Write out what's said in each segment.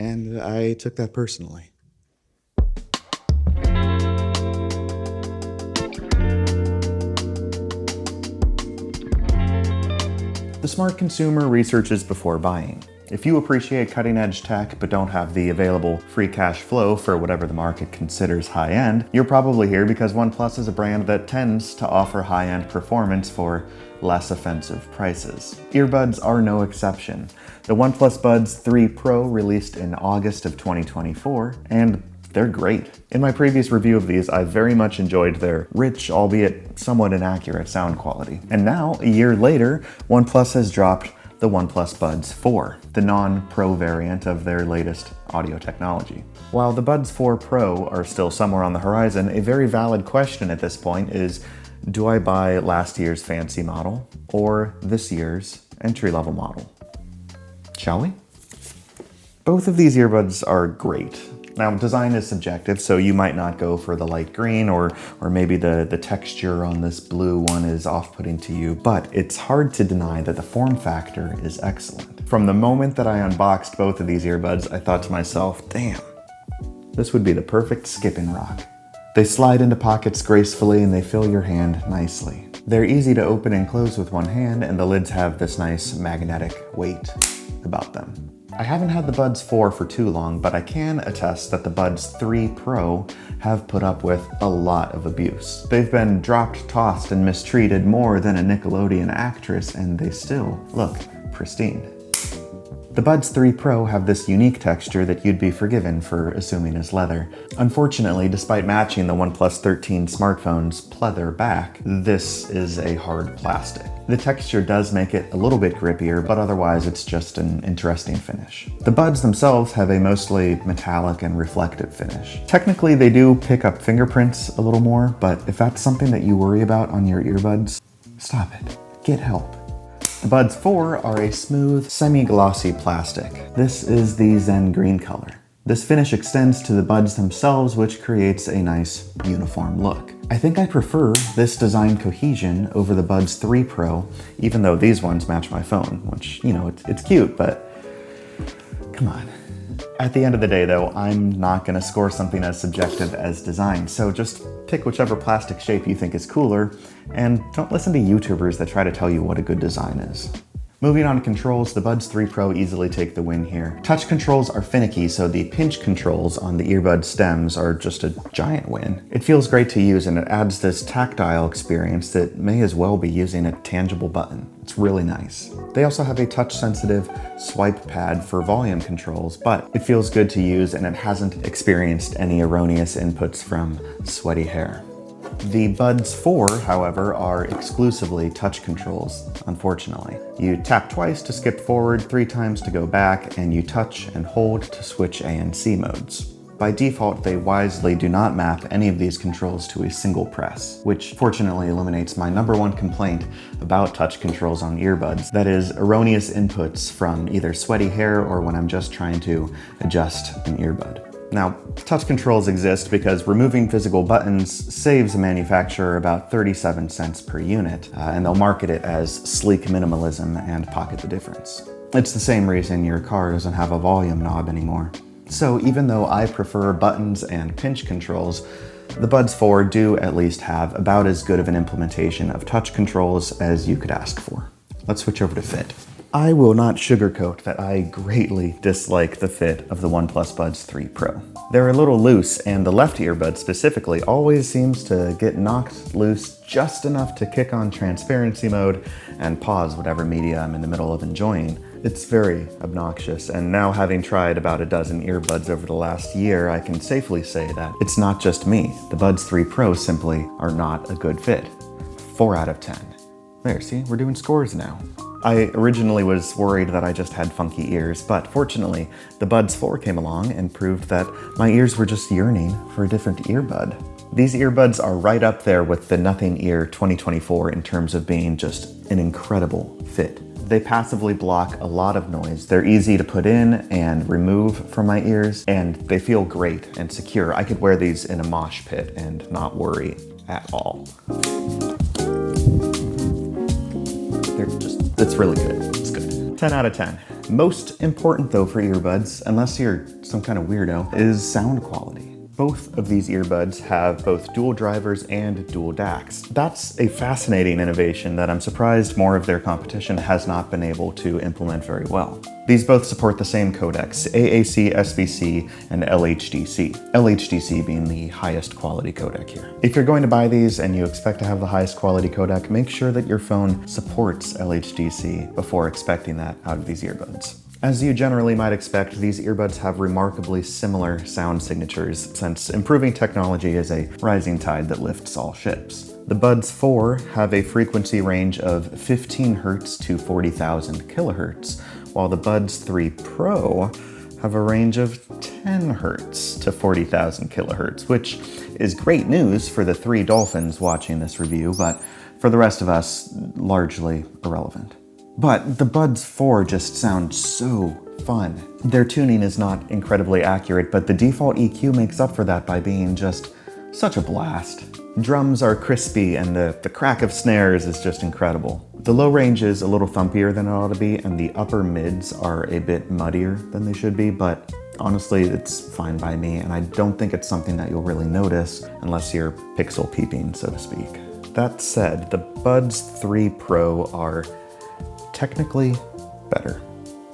and I took that personally. The smart consumer researches before buying. If you appreciate cutting-edge tech but don't have the available free cash flow for whatever the market considers high-end, you're probably here because OnePlus is a brand that tends to offer high-end performance for less offensive prices. Earbuds are no exception. The OnePlus Buds 3 Pro released in August of 2024, and they're great. In my previous review of these, I very much enjoyed their rich, albeit somewhat inaccurate sound quality. And now, a year later, OnePlus has dropped the OnePlus Buds 4, the non-Pro variant of their latest audio technology. While the Buds 4 Pro are still somewhere on the horizon, a very valid question at this point is, do I buy last year's fancy model or this year's entry-level model? Shall we? Both of these earbuds are great. Now, design is subjective, so you might not go for the light green or maybe the texture on this blue one is off-putting to you, but it's hard to deny that the form factor is excellent. From the moment that I unboxed both of these earbuds, I thought to myself, damn, this would be the perfect skipping rock. They slide into pockets gracefully and they fill your hand nicely. They're easy to open and close with one hand, and the lids have this nice magnetic weight about them. I haven't had the Buds 4 for too long, but I can attest that the Buds 3 Pro have put up with a lot of abuse. They've been dropped, tossed, and mistreated more than a Nickelodeon actress, and they still look pristine. The Buds 3 Pro have this unique texture that you'd be forgiven for assuming is leather. Unfortunately, despite matching the OnePlus 13 smartphone's pleather back, this is a hard plastic. The texture does make it a little bit grippier, but otherwise it's just an interesting finish. The Buds themselves have a mostly metallic and reflective finish. Technically, they do pick up fingerprints a little more, but if that's something that you worry about on your earbuds, stop it. Get help. The Buds 4 are a smooth, semi-glossy plastic. This is the Zen green color. This finish extends to the buds themselves, which creates a nice, uniform look. I think I prefer this design cohesion over the Buds 3 Pro, even though these ones match my phone, which, you know, it's cute, but come on. At the end of the day, though, I'm not gonna score something as subjective as design, so just pick whichever plastic shape you think is cooler, and don't listen to YouTubers that try to tell you what a good design is. Moving on to controls, the Buds 3 Pro easily take the win here. Touch controls are finicky, so the pinch controls on the earbud stems are just a giant win. It feels great to use, and it adds this tactile experience that may as well be using a tangible button. It's really nice. They also have a touch-sensitive swipe pad for volume controls, but it feels good to use and it hasn't experienced any erroneous inputs from sweaty hair. The Buds 4, however, are exclusively touch controls, unfortunately. You tap twice to skip forward, 3 times to go back, and you touch and hold to switch ANC modes. By default, they wisely do not map any of these controls to a single press, which fortunately eliminates my #1 complaint about touch controls on earbuds, that is, erroneous inputs from either sweaty hair or when I'm just trying to adjust an earbud. Now, touch controls exist because removing physical buttons saves a manufacturer about 37 cents per unit, and they'll market it as sleek minimalism and pocket the difference. It's the same reason your car doesn't have a volume knob anymore. So even though I prefer buttons and pinch controls, the Buds 4 do at least have about as good of an implementation of touch controls as you could ask for. Let's switch over to fit. I will not sugarcoat that I greatly dislike the fit of the OnePlus Buds 3 Pro. They're a little loose, and the left earbud specifically always seems to get knocked loose just enough to kick on transparency mode and pause whatever media I'm in the middle of enjoying. It's very obnoxious, and now having tried about a dozen earbuds over the last year, I can safely say that it's not just me. The Buds 3 Pro simply are not a good fit. 4 out of 10. There, see, we're doing scores now. I originally was worried that I just had funky ears, but fortunately, the Buds 4 came along and proved that my ears were just yearning for a different earbud. These earbuds are right up there with the Nothing Ear 2024 in terms of being just an incredible fit. They passively block a lot of noise. They're easy to put in and remove from my ears, and they feel great and secure. I could wear these in a mosh pit and not worry at all. It's really good. It's good. 10 out of 10. Most important though for earbuds, unless you're some kind of weirdo, is sound quality. Both of these earbuds have both dual drivers and dual DACs. That's a fascinating innovation that I'm surprised more of their competition has not been able to implement very well. These both support the same codecs, AAC, SBC, and LHDC. LHDC being the highest quality codec here. If you're going to buy these and you expect to have the highest quality codec, make sure that your phone supports LHDC before expecting that out of these earbuds. As you generally might expect, these earbuds have remarkably similar sound signatures, since improving technology is a rising tide that lifts all ships. The Buds 4 have a frequency range of 15 Hz to 40,000 kHz, while the Buds 3 Pro have a range of 10 Hz to 40,000 kHz, which is great news for the 3 dolphins watching this review, but for the rest of us, largely irrelevant. But the Buds 4 just sound so fun. Their tuning is not incredibly accurate, but the default EQ makes up for that by being just such a blast. Drums are crispy and the crack of snares is just incredible. The low range is a little thumpier than it ought to be, and the upper mids are a bit muddier than they should be, but honestly, it's fine by me, and I don't think it's something that you'll really notice unless you're pixel peeping, so to speak. That said, the Buds 3 Pro are technically better.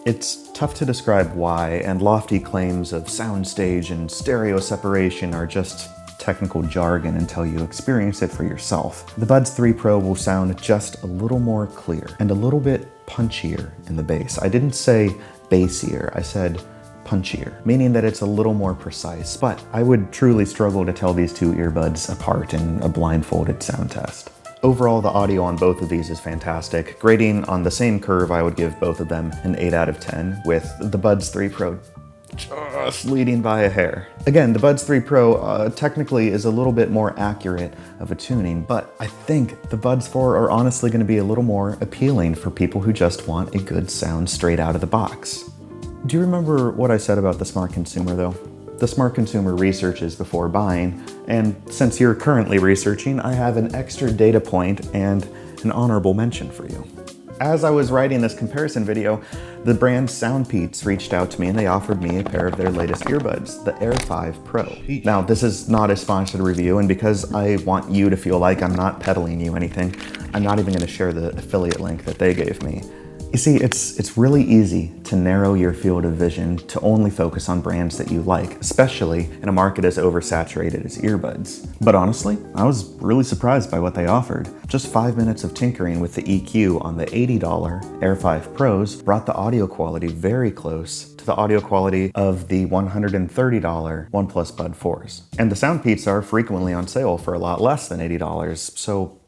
It's tough to describe why, and lofty claims of soundstage and stereo separation are just technical jargon until you experience it for yourself. The Buds 3 Pro will sound just a little more clear and a little bit punchier in the bass. I didn't say bassier, I said punchier, meaning that it's a little more precise, but I would truly struggle to tell these two earbuds apart in a blindfolded sound test. Overall, the audio on both of these is fantastic. Grading on the same curve, I would give both of them an 8 out of 10, with the Buds 3 Pro just leading by a hair. Again, the Buds 3 Pro technically is a little bit more accurate of a tuning, but I think the Buds 4 are honestly going to be a little more appealing for people who just want a good sound straight out of the box. Do you remember what I said about the smart consumer though? The smart consumer researches before buying, and since you're currently researching, I have an extra data point and an honorable mention for you. As I was writing this comparison video, the brand SoundPeats reached out to me and they offered me a pair of their latest earbuds, the Air5 Pro. Now, this is not a sponsored review, and because I want you to feel like I'm not peddling you anything, I'm not even going to share the affiliate link that they gave me. You see, it's really easy to narrow your field of vision to only focus on brands that you like, especially in a market as oversaturated as earbuds. But honestly, I was really surprised by what they offered. Just 5 minutes of tinkering with the EQ on the $80 Air5 Pros brought the audio quality very close to the audio quality of the $130 OnePlus Buds 4s. And the SoundPeats are frequently on sale for a lot less than $80, so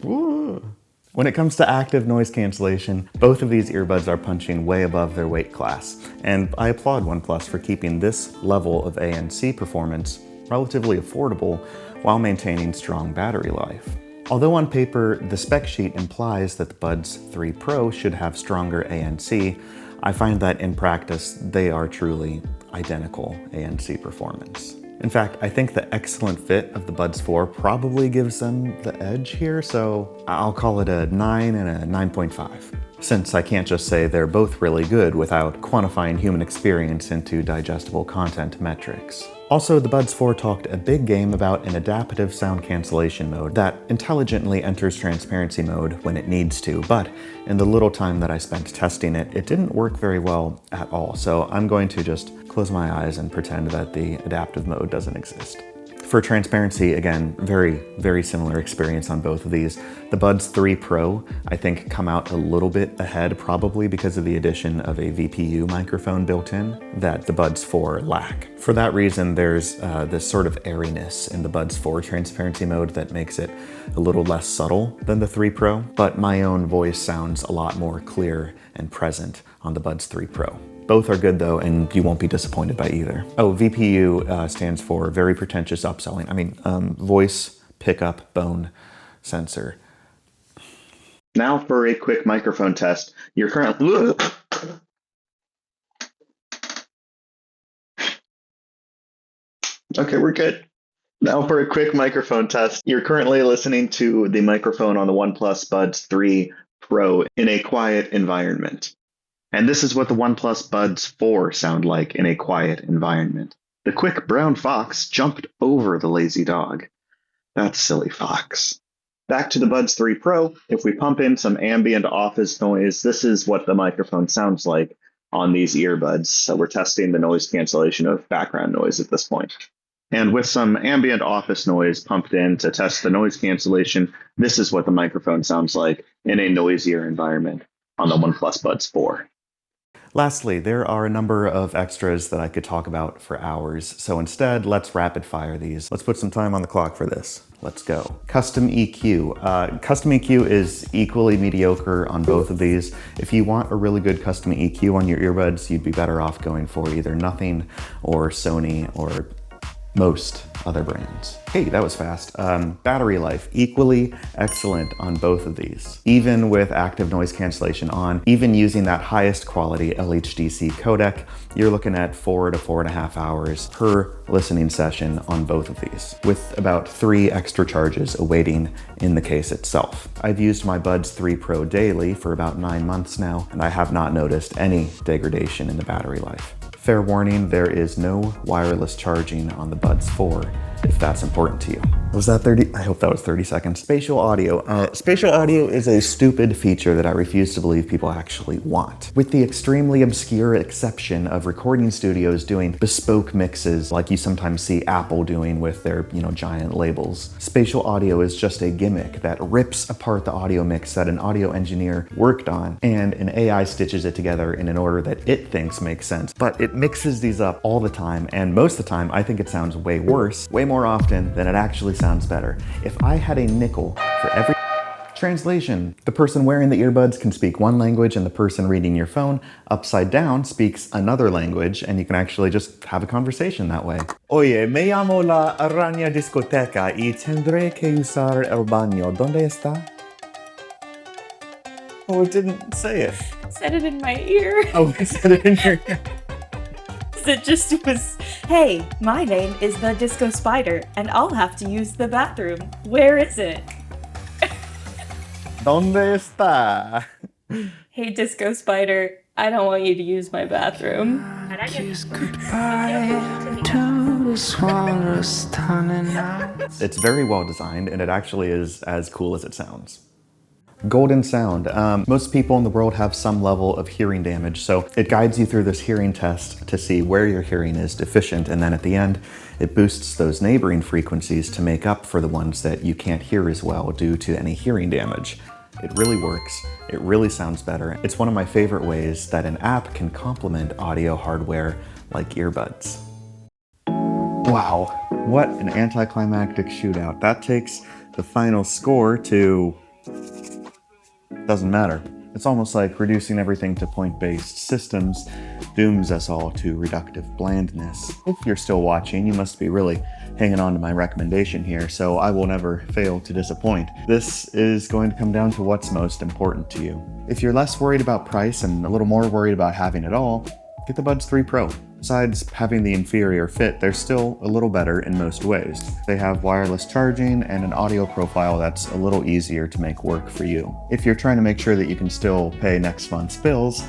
ooh. When it comes to active noise cancellation, both of these earbuds are punching way above their weight class, and I applaud OnePlus for keeping this level of ANC performance relatively affordable while maintaining strong battery life. Although on paper, the spec sheet implies that the Buds 3 Pro should have stronger ANC, I find that in practice, they are truly identical ANC performance. In fact, I think the excellent fit of the Buds 4 probably gives them the edge here, so I'll call it a 9 and a 9.5. Since I can't just say they're both really good without quantifying human experience into digestible content metrics. Also, the Buds 4 talked a big game about an adaptive sound cancellation mode that intelligently enters transparency mode when it needs to, but in the little time that I spent testing it, it didn't work very well at all, so I'm going to just close my eyes and pretend that the adaptive mode doesn't exist. For transparency, again, very similar experience on both of these. The Buds 3 Pro, I think, come out a little bit ahead, probably because of the addition of a VPU microphone built in that the Buds 4 lack. For that reason, there's this sort of airiness in the Buds 4 transparency mode that makes it a little less subtle than the 3 Pro, but my own voice sounds a lot more clear and present on the Buds 3 Pro. Both are good though, and you won't be disappointed by either. Oh, VPU stands for very pretentious upselling. I mean, voice pickup bone sensor. Now for a quick microphone test. You're currently... Okay, we're good. Now for a quick microphone test. You're currently listening to the microphone on the OnePlus Buds 3 Pro in a quiet environment. And this is what the OnePlus Buds 4 sound like in a quiet environment. The quick brown fox jumped over the lazy dog. That silly fox. Back to the Buds 3 Pro, if we pump in some ambient office noise, this is what the microphone sounds like on these earbuds. So we're testing the noise cancellation of background noise at this point. And with some ambient office noise pumped in to test the noise cancellation, this is what the microphone sounds like in a noisier environment on the OnePlus Buds 4. Lastly, there are a number of extras that I could talk about for hours, so instead, let's rapid fire these. Let's put some time on the clock for this. Let's go. Custom EQ. Custom EQ is equally mediocre on both of these. If you want a really good custom EQ on your earbuds, you'd be better off going for either nothing or Sony or most other brands. Hey, that was fast. Battery life, equally excellent on both of these. Even with active noise cancellation on, even using that highest quality LHDC codec, you're looking at 4 to 4.5 hours per listening session on both of these, with about 3 extra charges awaiting in the case itself. I've used my Buds 3 Pro daily for about 9 months now, and I have not noticed any degradation in the battery life. Fair warning, there is no wireless charging on the Buds 4, if that's important to you. Was that 30? I hope that was 30 seconds. Spatial audio. Spatial audio is a stupid feature that I refuse to believe people actually want. With the extremely obscure exception of recording studios doing bespoke mixes like you sometimes see Apple doing with their, giant labels. Spatial audio is just a gimmick that rips apart the audio mix that an audio engineer worked on, and an AI stitches it together in an order that it thinks makes sense. But it mixes these up all the time, and most of the time I think it sounds way worse, way more often than it actually sounds better. If I had a nickel for every translation, the person wearing the earbuds can speak one language and the person reading your phone upside down speaks another language, and you can actually just have a conversation that way. Oye, me llamo la araña discoteca y tendré que usar el baño. ¿Dónde está? Oh, it didn't say it. It said it in my ear. Oh, it said it in your ear. It just was, hey, my name is the Disco Spider, and I'll have to use the bathroom. Where is it? ¿Dónde está? Hey, Disco Spider, I don't want you to use my bathroom. It's very well designed, and it actually is as cool as it sounds. Golden sound. Most people in the world have some level of hearing damage, so it guides you through this hearing test to see where your hearing is deficient, and then at the end, it boosts those neighboring frequencies to make up for the ones that you can't hear as well due to any hearing damage. It really works. It really sounds better. It's one of my favorite ways that an app can complement audio hardware like earbuds. Wow, what an anticlimactic shootout. That takes the final score to... doesn't matter. It's almost like reducing everything to point-based systems dooms us all to reductive blandness. If you're still watching, you must be really hanging on to my recommendation here, so I will never fail to disappoint. This is going to come down to what's most important to you. If you're less worried about price and a little more worried about having it all, get the Buds 3 Pro. Besides having the inferior fit, they're still a little better in most ways. They have wireless charging and an audio profile that's a little easier to make work for you. If you're trying to make sure that you can still pay next month's bills,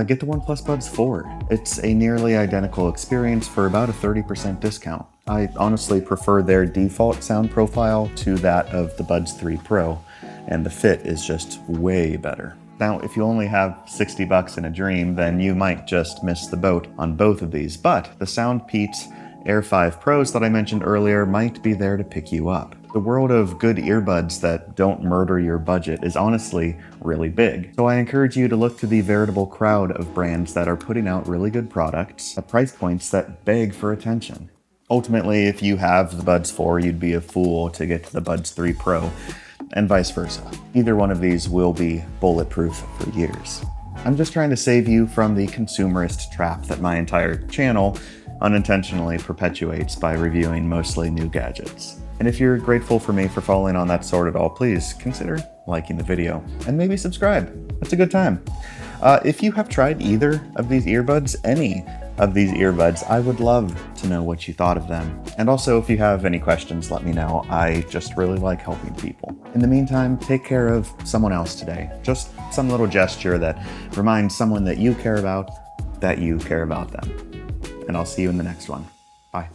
get the OnePlus Buds 4. It's a nearly identical experience for about a 30% discount. I honestly prefer their default sound profile to that of the Buds 3 Pro, and the fit is just way better. Now, if you only have 60 bucks in a dream, then you might just miss the boat on both of these, but the SoundPeats Air5 Pros that I mentioned earlier might be there to pick you up. The world of good earbuds that don't murder your budget is honestly really big. So I encourage you to look to the veritable crowd of brands that are putting out really good products at price points that beg for attention. Ultimately, if you have the Buds 4, you'd be a fool to get to the Buds 3 Pro, and vice versa. Either one of these will be bulletproof for years. I'm just trying to save you from the consumerist trap that my entire channel unintentionally perpetuates by reviewing mostly new gadgets. And if you're grateful for me for following on that sword at all, please consider liking the video and maybe subscribe. That's a good time. If you have tried either of these earbuds, any of these earbuds. I would love to know what you thought of them. And also, if you have any questions, let me know. I just really like helping people. In the meantime, take care of someone else today. Just some little gesture that reminds someone that you care about them. And I'll see you in the next one. Bye.